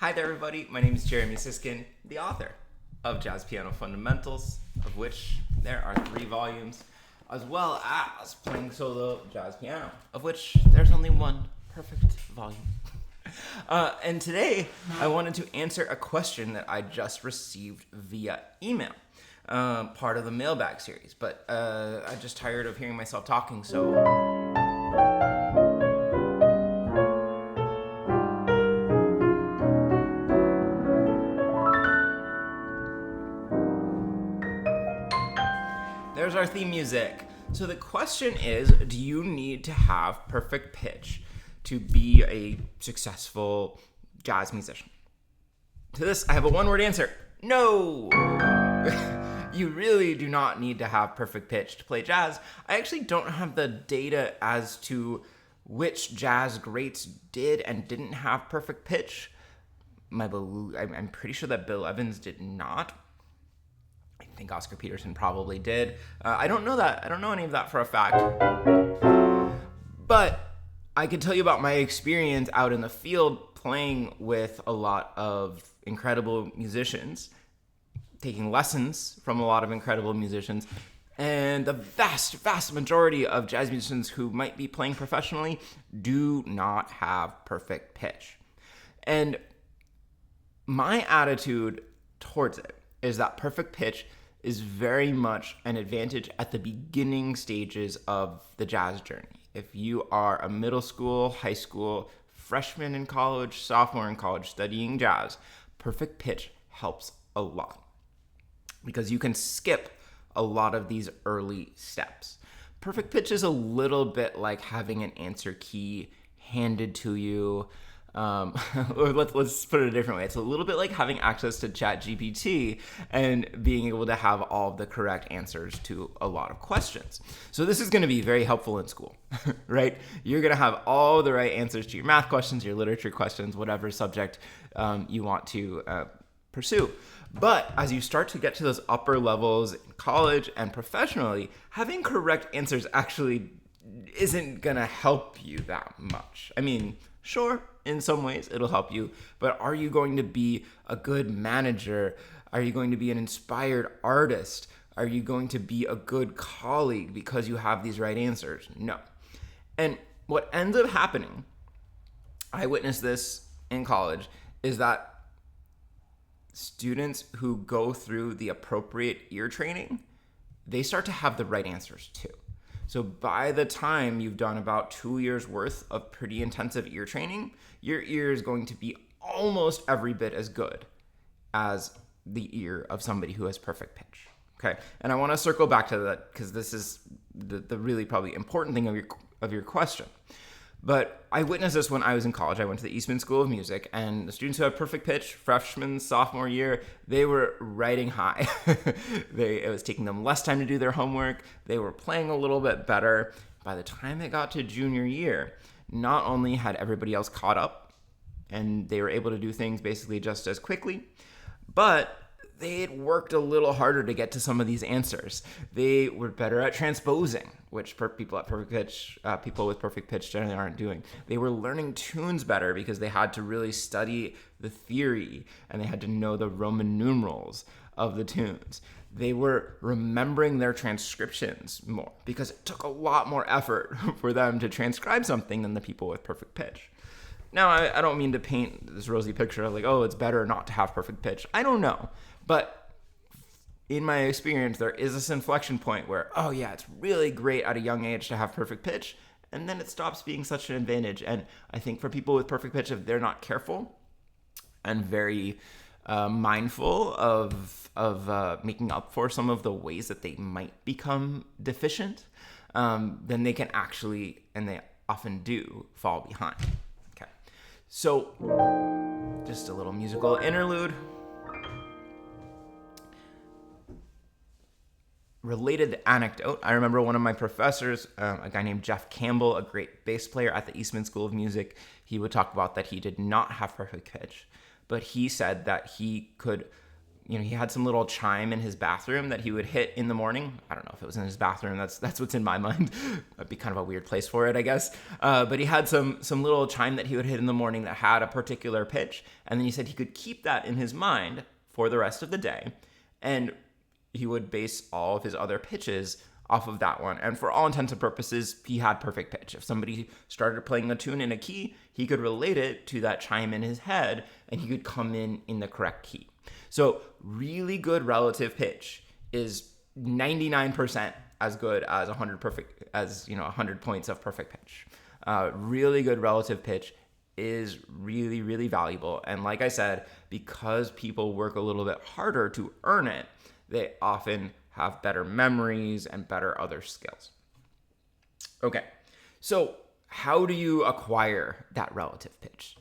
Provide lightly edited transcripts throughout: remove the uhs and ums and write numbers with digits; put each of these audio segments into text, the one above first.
Hi there, everybody. My name is Jeremy Siskin, the author of Jazz Piano Fundamentals, of which there are 3 volumes, as well as playing solo jazz piano, of which there's only 1 perfect volume. And today, I wanted to answer a question that I just received via email, part of the Mailbag series, but I'm just tired of hearing myself talking, so... There's our theme music. So the question is, do you need to have perfect pitch to be a successful jazz musician? To this, I have a 1-word answer. No! You really do not need to have perfect pitch to play jazz. I actually don't have the data as to which jazz greats did and didn't have perfect pitch. I'm pretty sure that Bill Evans did not. I think Oscar Peterson probably did. I don't know that. I don't know any of that for a fact. But I can tell you about my experience out in the field playing with a lot of incredible musicians, taking lessons from a lot of incredible musicians, and the vast majority of jazz musicians who might be playing professionally do not have perfect pitch. And my attitude towards it is that perfect pitch is very much an advantage at the beginning stages of the jazz journey. If you are a middle school, high school, freshman in college, sophomore in college studying jazz, perfect pitch helps a lot because you can skip a lot of these early steps. Perfect pitch is a little bit like having an answer key handed to you. Or let's put it a different way. It's a little bit like having access to ChatGPT and being able to have all of the correct answers to a lot of questions. So this is going to be very helpful in school, right? You're going to have all the right answers to your math questions, your literature questions, whatever subject you want to pursue. But as you start to get to those upper levels in college and professionally, having correct answers actually isn't going to help you that much. I mean, sure, in some ways it'll help you, but are you going to be a good manager? Are you going to be an inspired artist? Are you going to be a good colleague because you have these right answers? No. And what ends up happening, I witnessed this in college, is that students who go through the appropriate ear training, they start to have the right answers too. So by the time you've done about 2 years worth of pretty intensive ear training, your ear is going to be almost every bit as good as the ear of somebody who has perfect pitch. Okay, and I want to circle back to that because this is the really probably important thing of your question. But I witnessed this when I was in college. I went to the Eastman School of Music, and the students who had perfect pitch, freshman, sophomore year, they were riding high. It was taking them less time to do their homework. They were playing a little bit better. By the time they got to junior year, not only had everybody else caught up, and they were able to do things basically just as quickly, but they had worked a little harder to get to some of these answers. They were better at transposing, which people with perfect pitch generally aren't doing. They were learning tunes better because they had to really study the theory and they had to know the Roman numerals of the tunes. They were remembering their transcriptions more because it took a lot more effort for them to transcribe something than the people with perfect pitch. Now, I don't mean to paint this rosy picture of like, oh, it's better not to have perfect pitch. I don't know. But in my experience, there is this inflection point where, oh yeah, it's really great at a young age to have perfect pitch, and then it stops being such an advantage. And I think for people with perfect pitch, if they're not careful and very mindful of making up for some of the ways that they might become deficient, then they can actually, and they often do, fall behind. Okay, so just a little musical interlude. Related anecdote, I remember one of my professors, a guy named Jeff Campbell, a great bass player at the Eastman School of Music, he would talk about that he did not have perfect pitch, but he said that he could he had some little chime in his bathroom that he would hit in the morning. I don't know if it was in his bathroom. That's what's in my mind. That'd be kind of a weird place for it, I guess. But he had some little chime that he would hit in the morning that had a particular pitch. And then he said he could keep that in his mind for the rest of the day. And he would base all of his other pitches off of that one. And for all intents and purposes, he had perfect pitch. If somebody started playing a tune in a key, he could relate it to that chime in his head, and he could come in the correct key. So really good relative pitch is 99% as good as 100 points of perfect pitch. Really good relative pitch is really, really valuable. And like I said, because people work a little bit harder to earn it, they often have better memories and better other skills. Okay, so how do you acquire that relative pitch?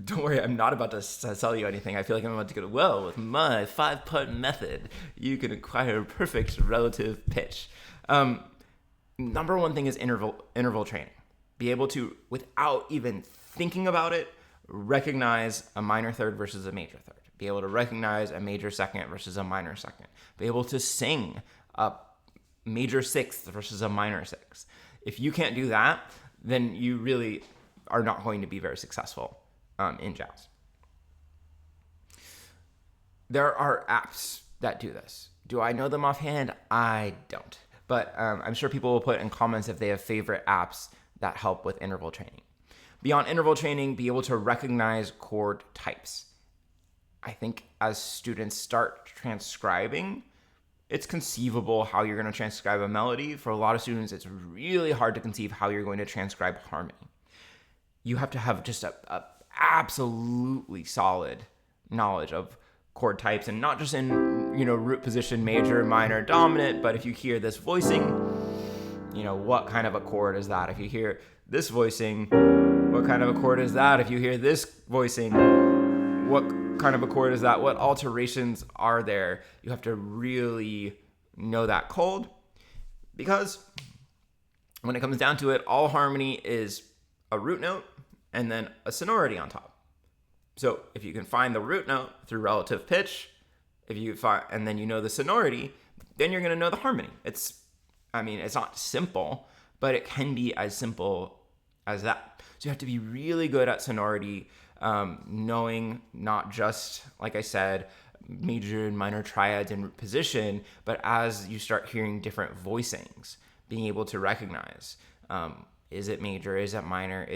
Don't worry, I'm not about to sell you anything. I feel like I'm about to go, well, with my 5-part method, you can acquire perfect relative pitch. Number one thing is interval training. Be able to, without even thinking about it, recognize a minor third versus a major third. Be able to recognize a major second versus a minor second. Be able to sing a major sixth versus a minor sixth. If you can't do that, then you really are not going to be very successful in jazz. There are apps that do this. Do I know them offhand? I don't. But I'm sure people will put in comments if they have favorite apps that help with interval training. Beyond interval training, be able to recognize chord types. I think as students start transcribing, it's conceivable how you're going to transcribe a melody. For a lot of students, it's really hard to conceive how you're going to transcribe harmony. You have to have just a absolutely solid knowledge of chord types, and not just in root position, major, minor, dominant, but if you hear this voicing, what kind of a chord is that? If you hear this voicing, what kind of a chord is that? If you hear this voicing, what kind of a chord is that? What alterations are there? You have to really know that cold, because when it comes down to it, all harmony is a root note and then a sonority on top. So if you can find the root note through relative pitch, and then you know the sonority, then you're going to know the harmony. It's not simple, but it can be as simple as that. So you have to be really good at sonority, knowing not just, like I said, major and minor triads and root position, but as you start hearing different voicings, being able to recognize, is it major, is it minor,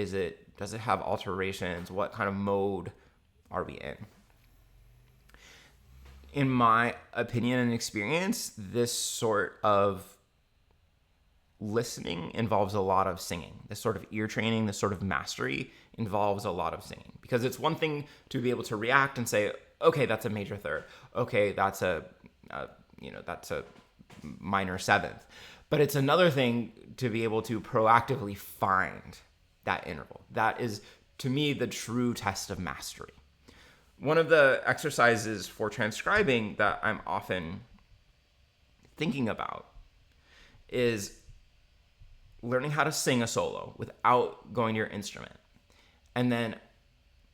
does it have alterations, what kind of mode are we in? In my opinion and experience, this sort of listening involves a lot of singing. This sort of ear training, this sort of mastery involves a lot of singing, because it's one thing to be able to react and say, okay, that's a major third. Okay, that's a minor seventh. But it's another thing to be able to proactively find that interval. That is, to me, the true test of mastery. One of the exercises for transcribing that I'm often thinking about is learning how to sing a solo without going to your instrument, and then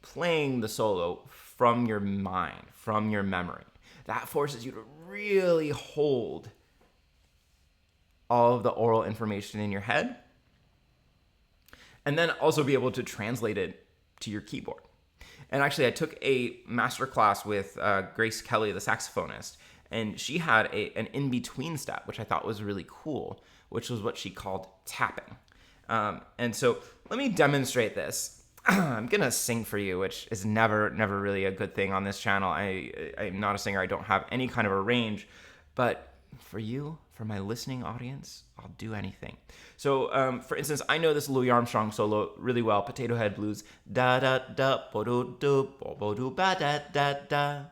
playing the solo from your mind, from your memory. That forces you to really hold all of the oral information in your head, and then also be able to translate it to your keyboard. And actually, I took a master class with Grace Kelly, the saxophonist, and she had an in-between step, which I thought was really cool, which was what she called tapping. And so let me demonstrate this. I'm going to sing for you, which is never really a good thing on this channel. I'm not a singer. I don't have any kind of a range. But for you, for my listening audience, I'll do anything. So, for instance, I know this Louis Armstrong solo really well. Potato Head Blues. Da da da bo do do bo bo do ba da da da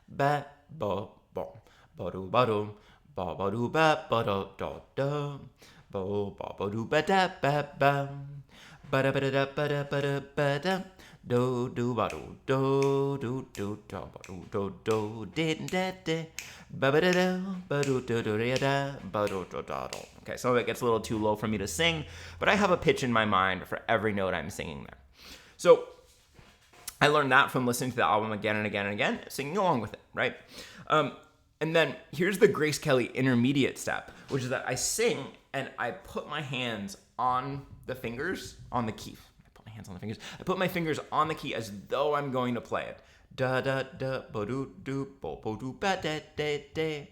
ba bo bo bo do ba do ba ba do ba ba do do do bo ba ba do ba da ba ba ba da ba da ba da ba da ba da do do ba do do do do do ba do do do did da da ba ba da da ba do do do da ba do do da do. Okay, some of it gets a little too low for me to sing, but I have a pitch in my mind for every note I'm singing there. So I learned that from listening to the album again and again and again, singing along with it, right? And then here's the Grace Kelly intermediate step, which is that I sing and I put my hands on the fingers on the key. I put my fingers on the key as though I'm going to play it. Da da da ba do do bo bo do ba da da da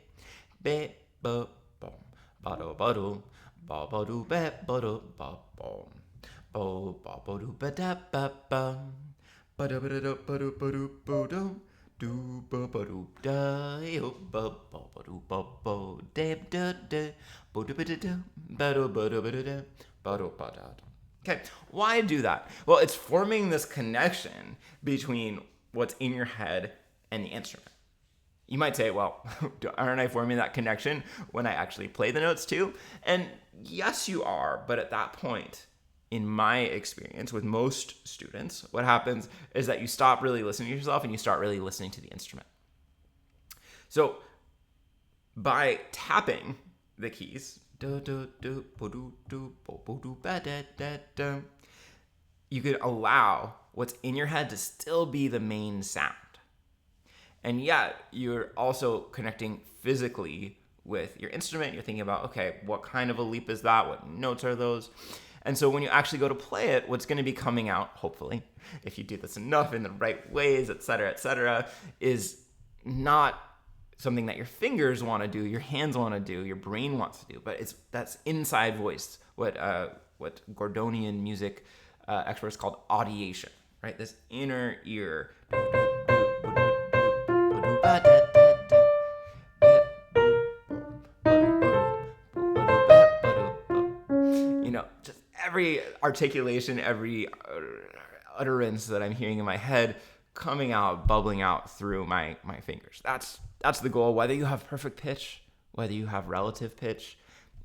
be ba bom ba do ba do ba ba do ba ba do ba bom bo ba ba do ba da ba ba ba da ba da ba do ba do ba do do ba ba do da yo ba ba ba do ba ba da da da bo do ba da da ba do ba do ba da ba do ba da. Okay, why do that? Well, it's forming this connection between what's in your head and the instrument. You might say, well, aren't I forming that connection when I actually play the notes too? And yes, you are. But at that point, in my experience with most students, what happens is that you stop really listening to yourself and you start really listening to the instrument. So by tapping the keys, you could allow what's in your head to still be the main sound. And yet you're also connecting physically with your instrument. You're thinking about, okay, what kind of a leap is that? What notes are those? And so when you actually go to play it, what's going to be coming out, hopefully, if you do this enough in the right ways, et cetera, is not something that your fingers want to do, your hands want to do, your brain wants to do, but that's inside voice, what Gordonian music experts called audiation, right? This inner ear. Just every articulation, every utterance that I'm hearing in my head coming out, bubbling out through my fingers. That's the goal. Whether you have perfect pitch, whether you have relative pitch,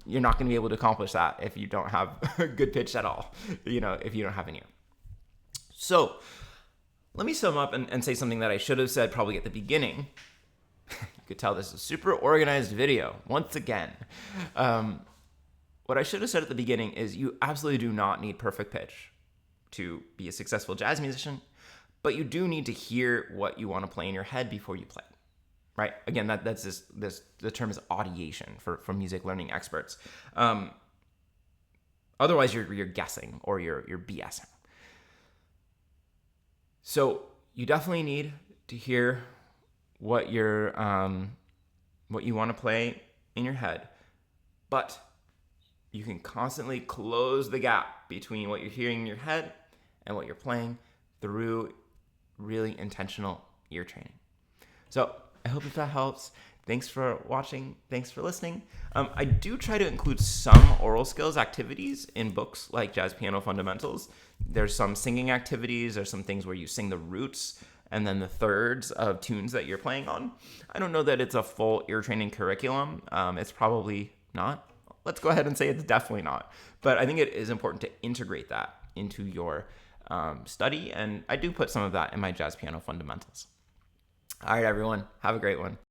you're not going to be able to accomplish that if you don't have good pitch at all, if you don't have an ear. So let me sum up and say something that I should have said probably at the beginning. You could tell this is a super organized video, once again. What I should have said at the beginning is you absolutely do not need perfect pitch to be a successful jazz musician, but you do need to hear what you want to play in your head before you play. Right? Again, that's the term is audiation for music learning experts. Otherwise, you're guessing or you're BSing. So you definitely need to hear what you want to play in your head, but you can constantly close the gap between what you're hearing in your head and what you're playing through really intentional ear training. So I hope that helps. Thanks for watching. Thanks for listening. I do try to include some oral skills activities in books like Jazz Piano Fundamentals. There's some singing activities. There's some things where you sing the roots and then the thirds of tunes that you're playing on. I don't know that it's a full ear training curriculum. It's probably not. Let's go ahead and say it's definitely not. But I think it is important to integrate that into your study. And I do put some of that in my Jazz Piano Fundamentals. All right, everyone. Have a great one.